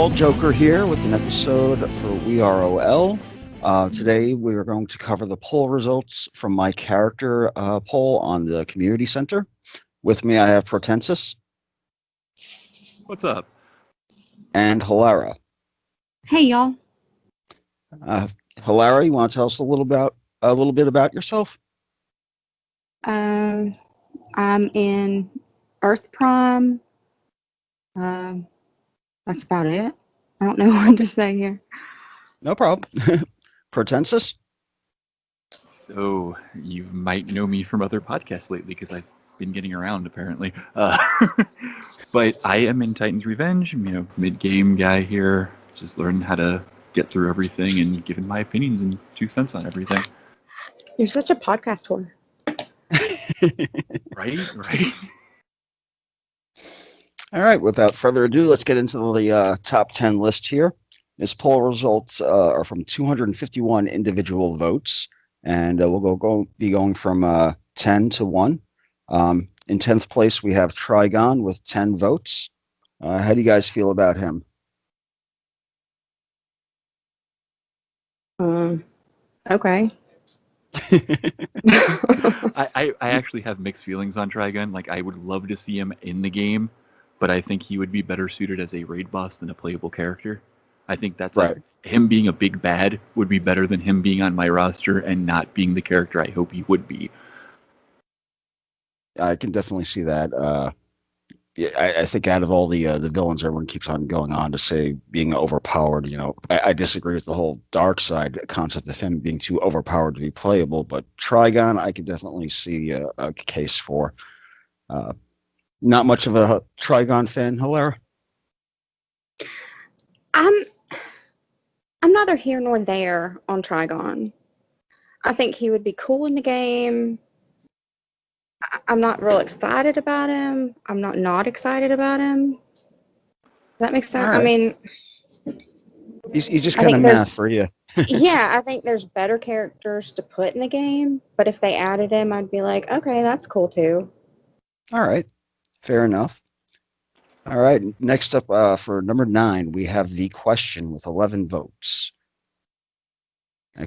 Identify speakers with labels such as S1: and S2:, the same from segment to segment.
S1: WROL Joker here with an episode for WROL. Today we are going to cover the poll results from my character poll on the community center. With me I have Protensis.
S2: What's up?
S1: And Halara.
S3: Hey y'all.
S1: Halara, you want to tell us a little bit about yourself?
S3: I'm in Earth Prime. That's about it. I don't know what to say here.
S1: No problem. Protensis?
S2: So you might know me from other podcasts lately because I've been getting around apparently. But I am in Titan's Revenge, mid-game guy here, just learning how to get through everything and giving my opinions and 2 cents on everything.
S3: You're such a podcast whore.
S2: Right.
S1: All right, without further ado, let's get into the top 10 list here. This poll results are from 251 individual votes, and we'll be going from 10 to 1. In 10th place, we have Trigon with 10 votes. How do you guys feel about him?
S3: Okay.
S2: I actually have mixed feelings on Trigon. Like, I would love to see him in the game, but I think he would be better suited as a raid boss than a playable character. I think that's
S1: right.
S2: Him being a big bad would be better than him being on my roster and not being the character I hope he would be.
S1: I can definitely see that. I think out of all the villains, everyone keeps on going on to say being overpowered. I disagree with the whole dark side concept of him being too overpowered to be playable. But Trigon, I could definitely see a case for. Not much of a Trigon fan, Halara.
S3: I'm neither here nor there on Trigon. I think he would be cool in the game. I'm not real excited about him. I'm not excited about him. Does that make sense?
S1: Right.
S3: I mean,
S1: he's just kind of math for you.
S3: Yeah, I think there's better characters to put in the game, but if they added him, I'd be like, okay, that's cool too.
S1: All right, fair enough. All right, next up for number 9, we have the question with 11 votes.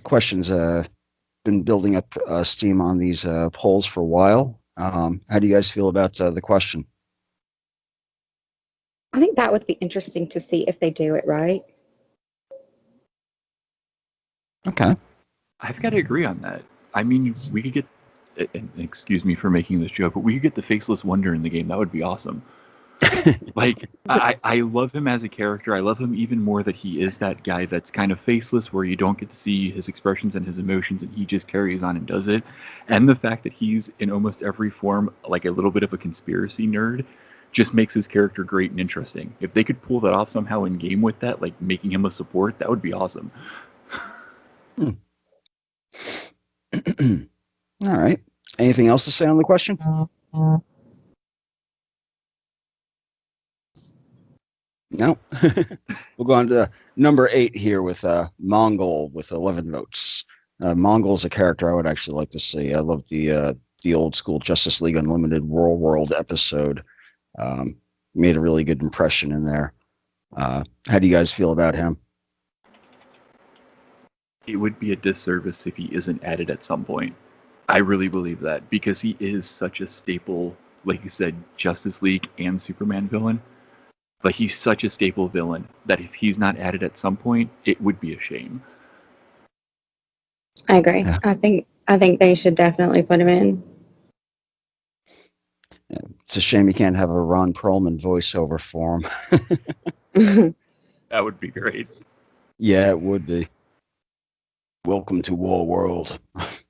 S1: Question's been building up steam on these polls for a while. How do you guys feel about the question?
S3: I think that would be interesting to see if they do it right.
S1: Okay.
S2: I've got to agree on that. I mean, we could get, and excuse me for making this joke, but we could get the Faceless Wonder in the game. That would be awesome. Like, I love him as a character. I love him even more that he is that guy that's kind of faceless, where you don't get to see his expressions and his emotions, and he just carries on and does it. And the fact that he's in almost every form like a little bit of a conspiracy nerd just makes his character great and interesting. If they could pull that off somehow in game with that, like making him a support, that would be awesome.
S1: All right. Anything else to say on the question? No. We'll go on to number 8 here with Mongol with 11 votes. Mongol is a character I would actually like to see. I love the old school Justice League Unlimited World episode. Made a really good impression in there. How do you guys feel about him?
S2: It would be a disservice if he isn't added at some point. I really believe that, because he is such a staple, like you said, Justice League and Superman villain. But he's such a staple villain that if he's not added at some point, it would be a shame.
S3: I agree.
S1: Yeah.
S3: I think they should definitely put him in.
S1: It's a shame you can't have a Ron Perlman voiceover for him.
S2: That would be great.
S1: Yeah, it would be. Welcome to War World. Let's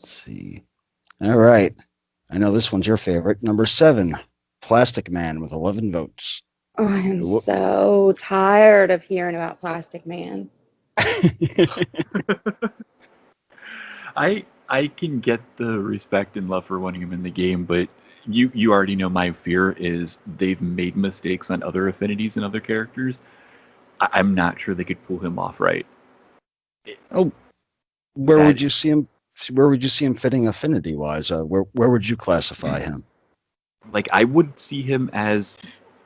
S1: see. All right. I know this one's your favorite. Number 7, Plastic Man with 11 votes.
S3: Oh, I am so tired of hearing about Plastic Man.
S2: I can get the respect and love for wanting him in the game, but you already know my fear is they've made mistakes on other affinities and other characters. I'm not sure they could pull him off right.
S1: Where would you see him? Where would you see him fitting affinity wise? Where would you classify him?
S2: Like, I would see him as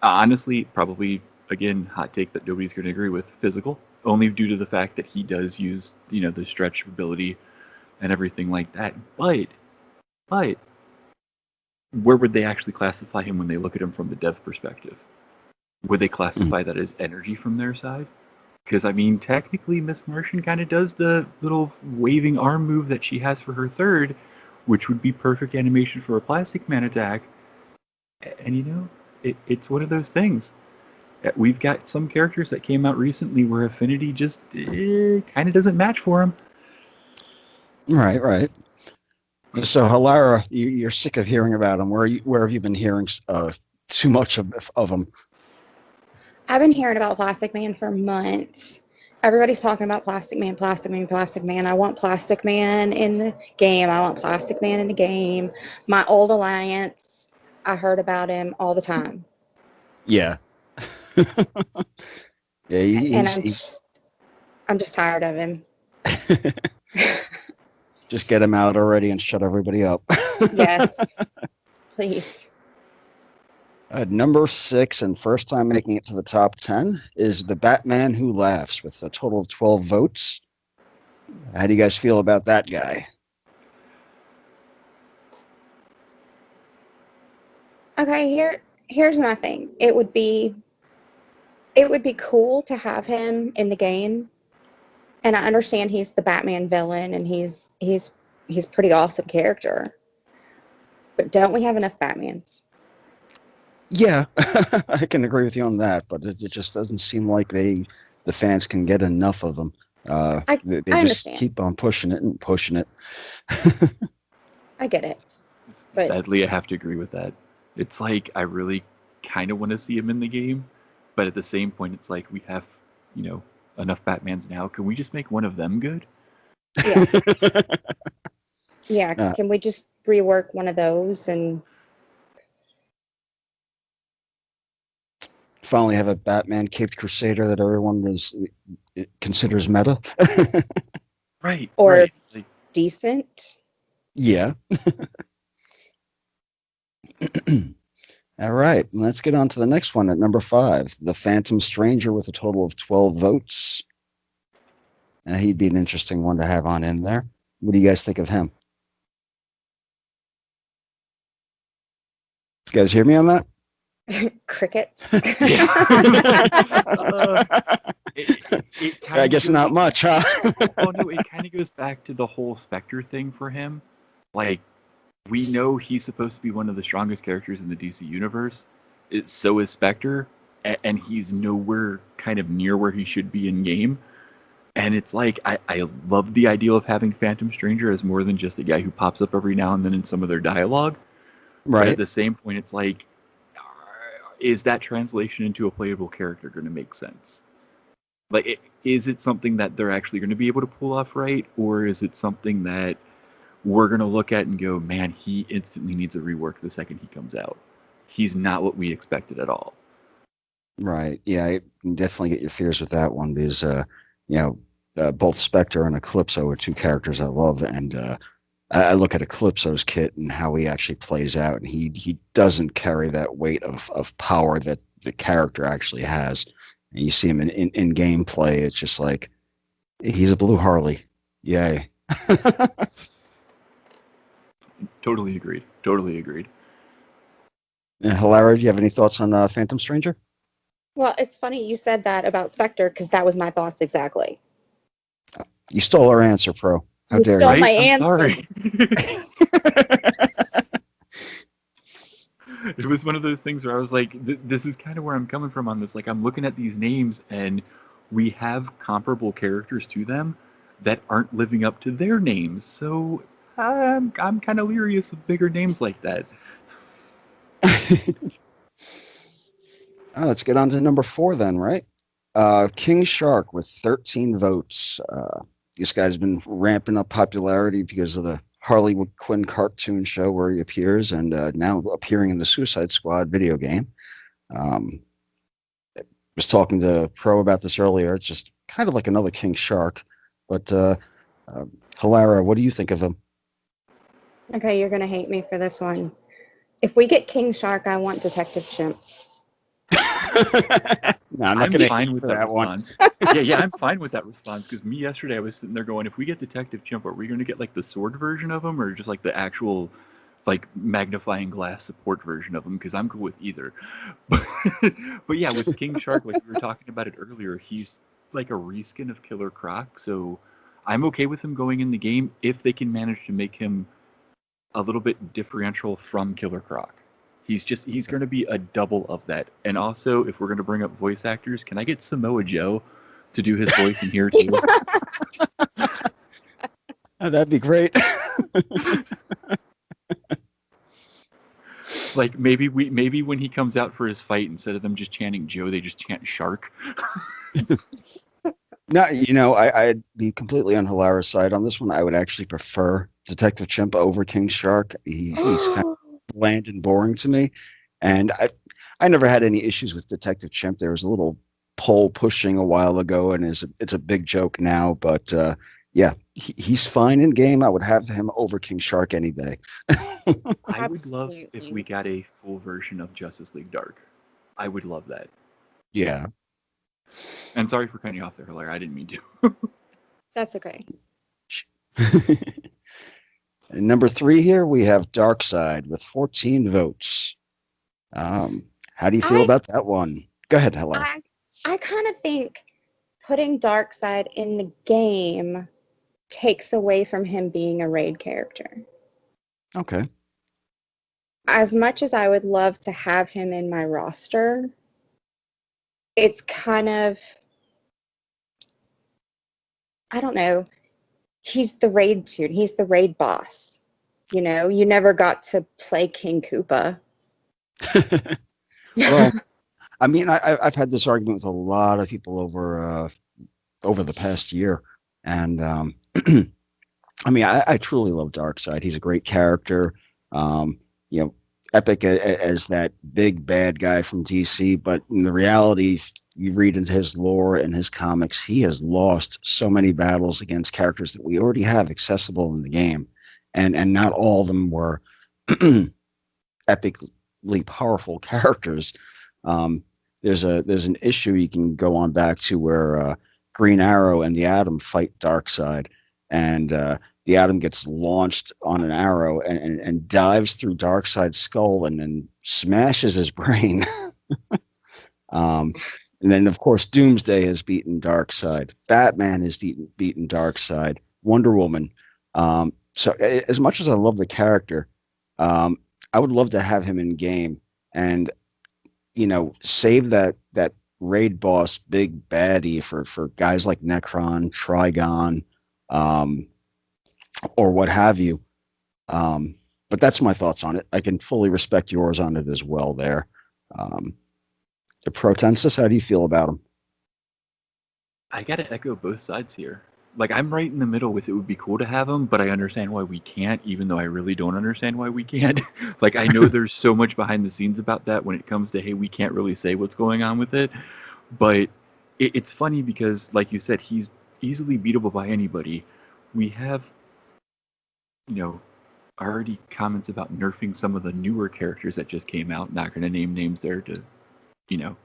S2: honestly probably again, hot take that nobody's going to agree with, physical, only due to the fact that he does use, the stretch ability and everything like that. But where would they actually classify him when they look at him from the dev perspective? Would they classify that as energy from their side? Because, I mean, technically, Miss Martian kind of does the little waving arm move that she has for her third, which would be perfect animation for a Plastic Man attack. And, it's one of those things. We've got some characters that came out recently where affinity just kind of doesn't match for them.
S1: Right. So, Halara, you're sick of hearing about him. Where have you been hearing too much of him?
S3: I've been hearing about Plastic Man for months. Everybody's talking about Plastic Man, Plastic Man, Plastic Man. I want Plastic Man in the game. I want Plastic Man in the game. My old alliance, I heard about him all the time.
S1: Yeah. Yeah,
S3: And I'm just tired of him.
S1: Just get him out already and shut everybody up.
S3: Yes, please.
S1: Number 6 and first time making it to the top 10 is The Batman Who Laughs with a total of 12 votes. How do you guys feel about that guy?
S3: Okay, here's my thing. It would be cool to have him in the game. And I understand he's the Batman villain and he's pretty awesome character. But don't we have enough Batmans?
S1: Yeah, I can agree with you on that, but it just doesn't seem like the fans can get enough of them. They just
S3: understand.
S1: keep on pushing it and pushing it.
S3: I get it. But
S2: Sadly, I have to agree with that. It's like I really kind of want to see him in the game, but at the same point, it's like we have, enough Batmans now. Can we just make one of them good?
S3: yeah. Yeah, can we just rework one of those and
S1: finally have a Batman Caped Crusader that everyone considers meta?
S2: Right.
S3: or
S2: right. Like,
S3: decent?
S1: Yeah. All right, let's get on to the next one at number 5, The Phantom Stranger with a total of 12 votes. He'd be an interesting one to have on in there. What do you guys think of him? You guys hear me on that?
S3: Crickets?
S2: yeah.
S1: I guess not much, huh?
S2: Oh no, it kind of goes back to the whole Spectre thing for him. Like, we know he's supposed to be one of the strongest characters in the DC universe. So is Spectre, and he's nowhere kind of near where he should be in game. And it's like, I love the idea of having Phantom Stranger as more than just a guy who pops up every now and then in some of their dialogue.
S1: Right.
S2: But at the same point, it's like, is that translation into a playable character going to make sense? Like, is it something that they're actually going to be able to pull off right? Or is it something that we're going to look at and go, man, he instantly needs a rework the second he comes out. He's not what we expected at all.
S1: Right. Yeah, I can definitely get your fears with that one because, both Spectre and Eclipso are two characters I love. And I look at Eclipso's kit and how he actually plays out. And he doesn't carry that weight of power that the character actually has. And you see him in gameplay. It's just like, he's a blue Harley. Yay.
S2: Totally agreed.
S1: Halara, do you have any thoughts on Phantom Stranger?
S3: Well, it's funny you said that about Spectre because that was my thoughts exactly.
S1: You stole our answer, Pro. How
S3: You
S1: dare
S3: stole
S1: you?
S3: my
S2: I'm
S3: answer.
S2: sorry. It was one of those things where I was like, this is kind of where I'm coming from on this. Like, I'm looking at these names and we have comparable characters to them that aren't living up to their names. So I'm kind of leery of some bigger names like that.
S1: Let's get on to number 4 then, right? King Shark with 13 votes. This guy's been ramping up popularity because of the Harley Quinn cartoon show where he appears and now appearing in the Suicide Squad video game. Was talking to Pro about this earlier. It's just kind of like another King Shark. But Halara, what do you think of him?
S3: Okay, you're going to hate me for this one. If we get King Shark, I want Detective Chimp.
S1: No, I'm not
S2: I'm
S1: going to
S2: fine with that
S1: that one.
S2: response. Yeah, I'm fine with that response because me yesterday I was sitting there going, if we get Detective Chimp, are we going to get like the sword version of him or just like the actual like magnifying glass support version of him? Because I'm cool with either. But yeah, with King Shark, like we were talking about it earlier, he's like a reskin of Killer Croc, so I'm okay with him going in the game if they can manage to make him a little bit differential from Killer Croc. He's going to be a double of that. And also, if we're going to bring up voice actors, can I get Samoa Joe to do his voice in here too?
S1: Oh, that'd be great.
S2: Like maybe when he comes out for his fight, instead of them just chanting Joe, they just chant Shark.
S1: No, I'd be completely on Halara's side on this one. I would actually prefer Detective Chimp over King Shark. He's kind of bland and boring to me, and I never had any issues with Detective Chimp. There was a little poll pushing a while ago, and it's a big joke now. But yeah, he's fine in game. I would have him over King Shark any day.
S2: I would love if we got a full version of Justice League Dark. I would love that.
S1: Yeah.
S2: And sorry for cutting you off there, Hilaire. I didn't mean to.
S3: That's okay.
S1: And number 3 here, we have Darkseid with 14 votes. How do you feel about that one? Go ahead, Helen.
S3: I kind of think putting Darkseid in the game takes away from him being a raid character.
S1: Okay.
S3: As much as I would love to have him in my roster, it's kind of, I don't know, he's the raid dude. He's the raid boss. You know, you never got to play King Koopa.
S1: Well, I mean, I've had this argument with a lot of people over the past year, and I mean, I truly love Darkseid. He's a great character. You know, epic as that big bad guy from DC, but in the reality, you read into his lore and his comics, he has lost so many battles against characters that we already have accessible in the game, and not all of them were epically powerful characters. There's an issue you can go on back to where Green Arrow and the Atom fight Darkseid, and the Atom gets launched on an arrow and dives through Darkseid's skull and then smashes his brain. And then, of course, Doomsday has beaten Darkseid. Batman has beaten Darkseid. Wonder Woman. So as much as I love the character, I would love to have him in game and, save that raid boss big baddie for guys like Necron, Trigon, or what have you. But that's my thoughts on it. I can fully respect yours on it as well there. The Protensis, how do you feel about him?
S2: I gotta echo both sides here. Like, I'm right in the middle with it would be cool to have him, but I understand why we can't, even though I really don't understand why we can't. Like, I know there's so much behind the scenes about that when it comes to, hey, we can't really say what's going on with it. But it's funny because, like you said, he's easily beatable by anybody. We have, already comments about nerfing some of the newer characters that just came out. Not going to name names there to,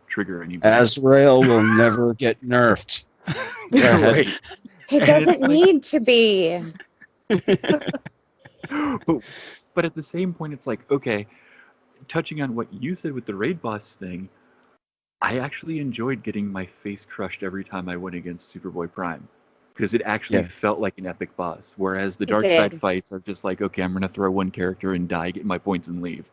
S2: trigger anybody.
S1: Azrael will never get nerfed.
S2: Right.
S3: He doesn't need to be.
S2: But at the same point, it's like, okay, touching on what you said with the raid boss thing, I actually enjoyed getting my face crushed every time I went against Superboy Prime. Because it actually felt like an epic boss. Whereas the Darkseid fights are just like, okay, I'm going to throw one character and die, get my points, and leave.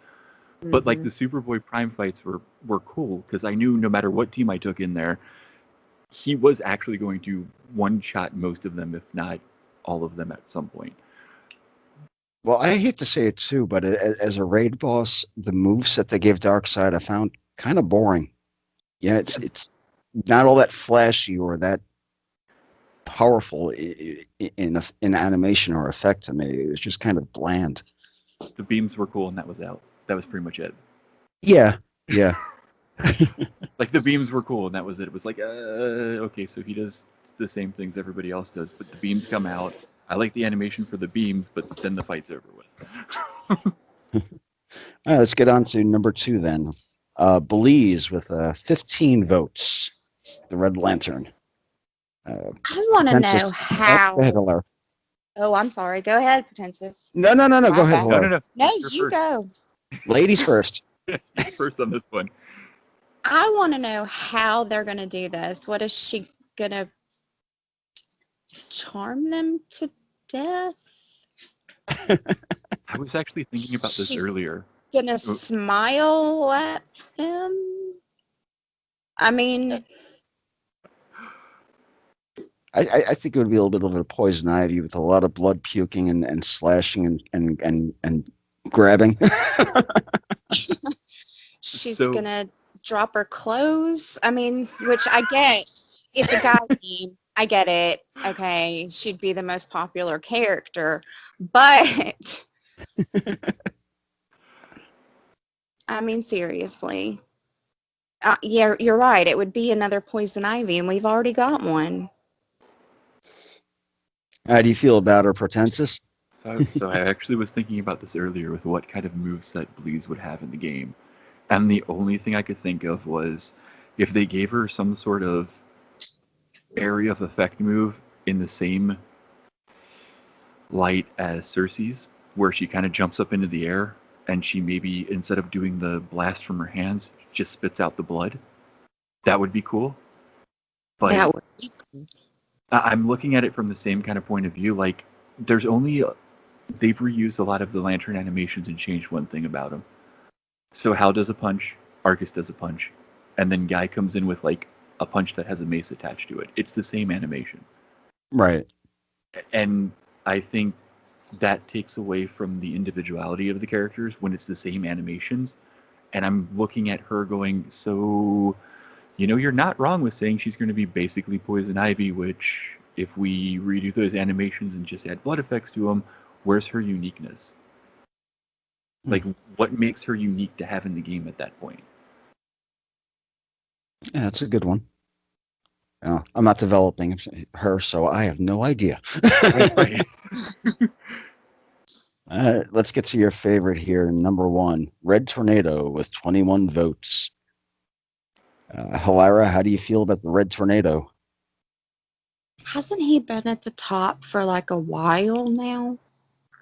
S2: Mm-hmm. But like the Superboy Prime fights were cool because I knew no matter what team I took in there, he was actually going to one-shot most of them, if not all of them at some point.
S1: Well, I hate to say it too, but as a raid boss, the moves that they give Darkseid I found kind of boring. Yeah, it's not all that flashy or that powerful in animation or effect to me. It was just kind of bland.
S2: The beams were cool, and that was out. That was pretty much it.
S1: Yeah.
S2: Like the beams were cool, and that was it. It was like, okay, so he does the same things everybody else does, but the beams come out. I like the animation for the beams, but then the fight's over with.
S1: All right, let's get on to number 2 then. Belize with 15 votes. The Red Lantern.
S3: I want to
S1: Pretensis-
S3: know
S1: Oh,
S3: how.
S1: go ahead, Halara.
S3: Oh, I'm sorry. Go ahead, Pretensis.
S1: No. Go
S3: My
S1: ahead,
S3: bad.
S1: Halara.
S2: No.
S3: No,
S2: You're
S3: you
S2: first.
S3: go.
S1: Ladies first.
S2: You're first on this one.
S3: I want to know how they're going to do this. What is she going to charm them to death?
S2: I was actually thinking about this
S3: She's
S2: earlier.
S3: going to smile at them? I mean,
S1: I think it would be a little bit of a poison ivy with a lot of blood puking and slashing and grabbing.
S3: she's
S2: So-
S3: going to drop her clothes. I mean, which I get. It's a guy game. I get it. Okay, she'd be the most popular character. But, I mean, seriously. Yeah, you're right. It would be another poison ivy, and we've already got one.
S1: How do you feel about her, Protensis?
S2: So I actually was thinking about this earlier with what kind of moveset Bleeze would have in the game. And the only thing I could think of was if they gave her some sort of area of effect move in the same light as Cersei's, where she kind of jumps up into the air and she maybe, instead of doing the blast from her hands, just spits out the blood. That would be cool. But
S3: That would be cool.
S2: I'm looking at it from the same kind of point of view. Like, there's only they've reused a lot of the lantern animations and changed one thing about them. So Hal does a punch, Arcus does a punch, and then Guy comes in with like a punch that has a mace attached to it. It's the same animation.
S1: Right.
S2: And I think that takes away from the individuality of the characters when it's the same animations. And I'm looking at her going, so, you're not wrong with saying she's going to be basically Poison Ivy, which if we redo those animations and just add blood effects to them, where's her uniqueness? Like, what makes her unique to have in the game at that point?
S1: Yeah, that's a good one. I'm not developing her, so I have no idea.
S2: Right.
S1: All right, let's get to your favorite here. Number 1, Red Tornado with 21 votes. Halara, how do you feel about the Red Tornado?
S3: Hasn't he been at the top for like a while now?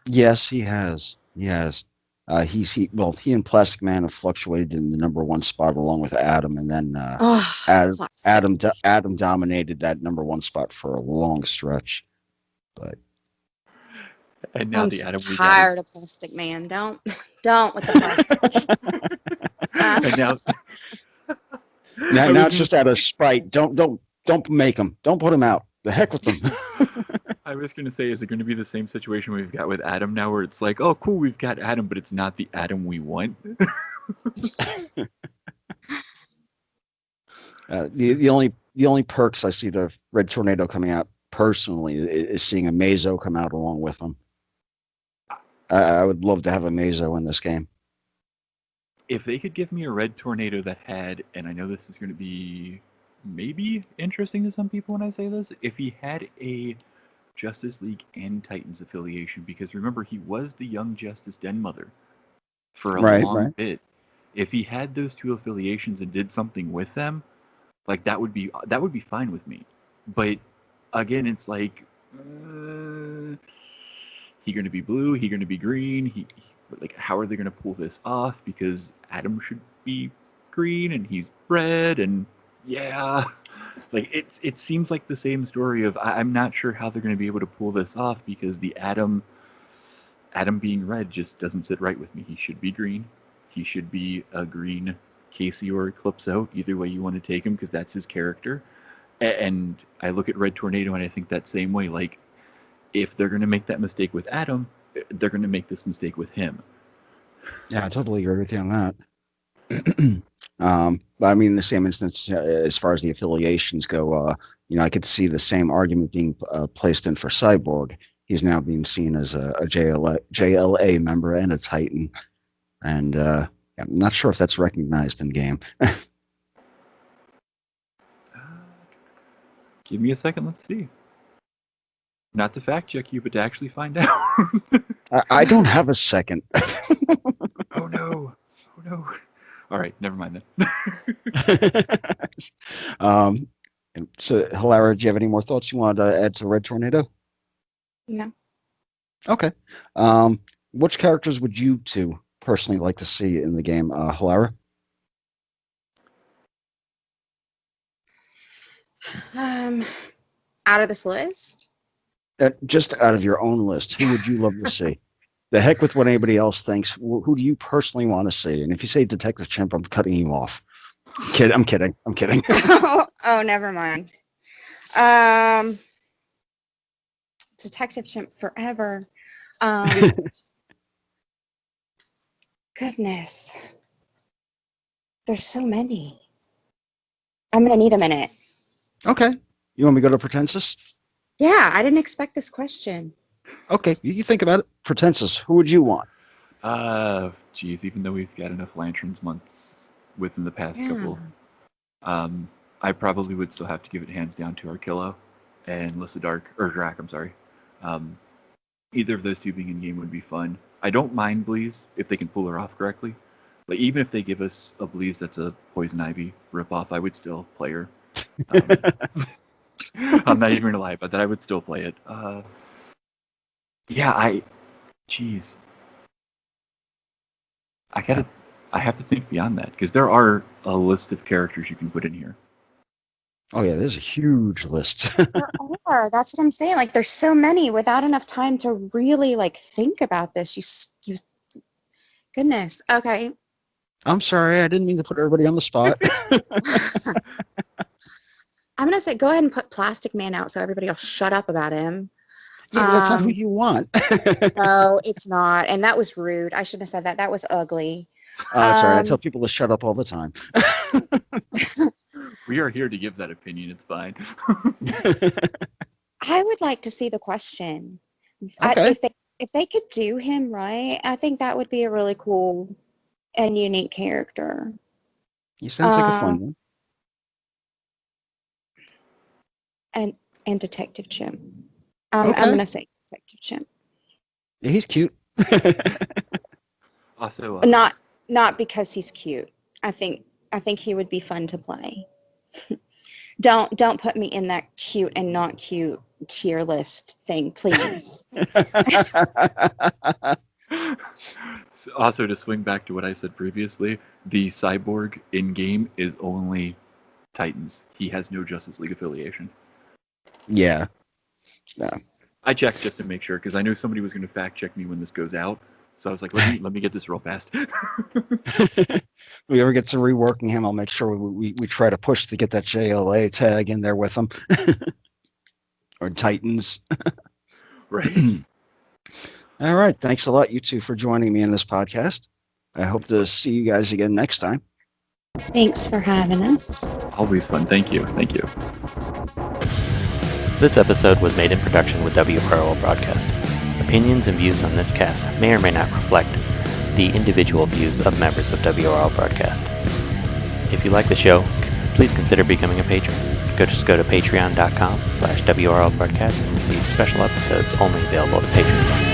S1: Yes, he has. He has. He and Plastic Man have fluctuated in the number 1 spot along with Adam, and then
S3: Plastic.
S1: Adam dominated that number 1 spot for a long stretch. But
S2: And now
S3: I'm
S2: the
S3: so
S2: Adam we
S3: tired
S2: got
S3: of Plastic Man. Don't with the plastic.
S2: and now
S1: now it's just out of spite. Don't make him. Don't put him out. The heck with them.
S2: I was going to say, is it going to be the same situation we've got with Adam now, where it's like, oh, cool, we've got Adam, but it's not the Adam we want?
S1: The only perks I see the Red Tornado coming out personally is seeing a Mazo come out along with him. I would love to have a Mazo in this game.
S2: If they could give me a Red Tornado that had, and I know this is going to be maybe interesting to some people when I say this, if he had a Justice League and Titans affiliation, because remember, he was the Young Justice Den Mother for a long bit. If he had those two affiliations and did something with them, like that would be fine with me. But again, it's like, he going to be blue? He going to be green? Like, how are they going to pull this off? Because Adam should be green and he's red, and yeah. Like, it seems like the same story of I'm not sure how they're going to be able to pull this off, because the Adam being red just doesn't sit right with me. He should be green. He should be a green Casey or Eclipso, either way you want to take him, because that's his character. And I look at Red Tornado and I think that same way. Like, if they're going to make that mistake with Adam, they're going to make this mistake with him.
S1: Yeah, I totally agree with you on that. But I mean, in the same instance, as far as the affiliations go, I could see the same argument being placed in for Cyborg. He's now being seen as a JLA member and a Titan, and I'm not sure if that's recognized in game.
S2: Give me a second. Let's see. Not to fact check you, but to actually find out.
S1: I don't have a second.
S2: Oh no! All All right, never mind then.
S1: So, Halara, do you have any more thoughts you want to add to Red Tornado?
S3: No.
S1: Okay. Which characters would you two personally like to see in the game, Halara?
S3: Out of this list?
S1: Just out of your own list, who would you love to see? The heck with what anybody else thinks. Who do you personally want to see? And if you say Detective Chimp, I'm cutting you off. I'm kidding.
S3: Oh, never mind. Detective Chimp forever. Goodness. There's so many. I'm going to need a minute.
S1: Okay. You want me to go to Protensis?
S3: Yeah, I didn't expect this question.
S1: Okay. You think about it. Protensis, who would you want?
S2: Geez, even though we've got enough Lanterns months within the past
S3: Yeah.
S2: couple, I probably would still have to give it hands down to Arkillo and Drac, I'm sorry. Either of those two being in game would be fun. I don't mind Bleeze if they can pull her off correctly. Like, even if they give us a Bleeze that's a Poison Ivy ripoff, I would still play her. I'm not even going to lie about that. I would still play it. Jeez. I have to think beyond that, because there are a list of characters you can put in here.
S1: Oh yeah, there's a huge list.
S3: There are. That's what I'm saying. Like, there's so many without enough time to really think about this. You goodness. Okay.
S1: I'm sorry, I didn't mean to put everybody on the spot.
S3: I'm gonna say go ahead and put Plastic Man out so everybody will shut up about him.
S1: Yeah, but that's not who you want.
S3: No, it's not. And that was rude. I shouldn't have said that. That was ugly.
S1: Sorry, I tell people to shut up all the time.
S2: We are here to give that opinion. It's fine.
S3: I would like to see the question.
S1: Okay.
S3: If they could do him right, I think that would be a really cool and unique character.
S1: He sounds like a fun one.
S3: And Detective Chimp.
S1: Okay.
S3: I'm gonna say Detective Chimp.
S1: Yeah, he's cute.
S2: Also,
S3: Not because he's cute. I think he would be fun to play. Don't put me in that cute and not cute tier list thing, please.
S2: Also, to swing back to what I said previously, the Cyborg in-game is only Titans. He has no Justice League affiliation.
S1: Yeah. No.
S2: I checked just to make sure, because I knew somebody was going to fact check me when this goes out. So I was like, let me get this real fast.
S1: If we ever get to reworking him, I'll make sure we try to push to get that JLA tag in there with him. Or Titans.
S2: Right.
S1: All right. Thanks a lot, you two, for joining me in this podcast. I hope to see you guys again next time.
S3: Thanks for having us.
S2: Always fun. Thank you. Thank you.
S4: This episode was made in production with WROL Broadcast. Opinions and views on this cast may or may not reflect the individual views of members of WROL Broadcast. If you like the show, please consider becoming a patron. Just go to patreon.com/WROL Broadcast and receive special episodes only available to patrons.